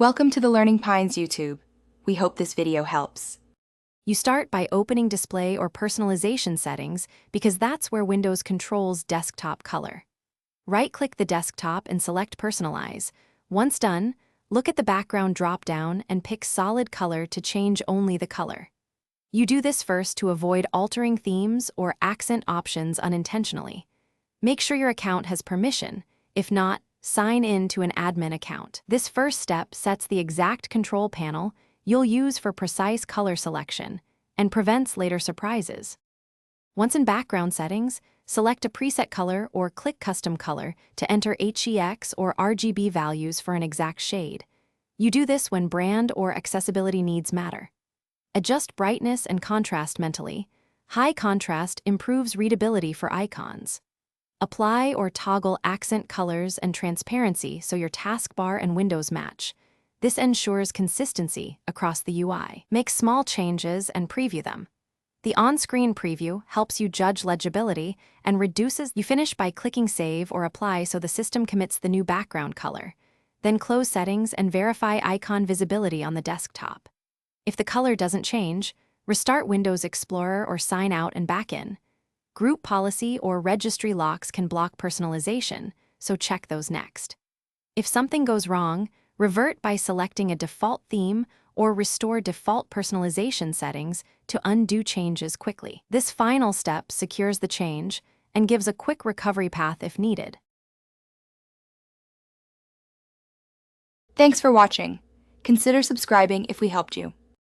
Welcome to the Learning Pines YouTube. We hope this video helps. You start by opening Display or Personalization settings because that's where Windows controls desktop color. Right-click the desktop and select Personalize. Once done, look at the background drop-down and pick Solid Color to change only the color. You do this first to avoid altering themes or accent options unintentionally. Make sure your account has permission. If not, sign in to an admin account. This first step sets the exact control panel you'll use for precise color selection and prevents later surprises. Once in background settings, select a preset color or click Custom Color to enter HEX or RGB values for an exact shade. You do this when brand or accessibility needs matter. Adjust brightness and contrast mentally. High contrast improves readability for icons. Apply or toggle accent colors and transparency so your taskbar and windows match. This ensures consistency across the UI. Make small changes and preview them. The on-screen preview helps you judge legibility and reduces. You finish by clicking Save or Apply so the system commits the new background color. Then close settings and verify icon visibility on the desktop. If the color doesn't change, restart Windows Explorer or sign out and back in. Group policy or registry locks can block personalization, so check those next. If something goes wrong, revert by selecting a default theme or restore default personalization settings to undo changes quickly. This final step secures the change and gives a quick recovery path if needed. Thanks for watching. Consider subscribing if we helped you.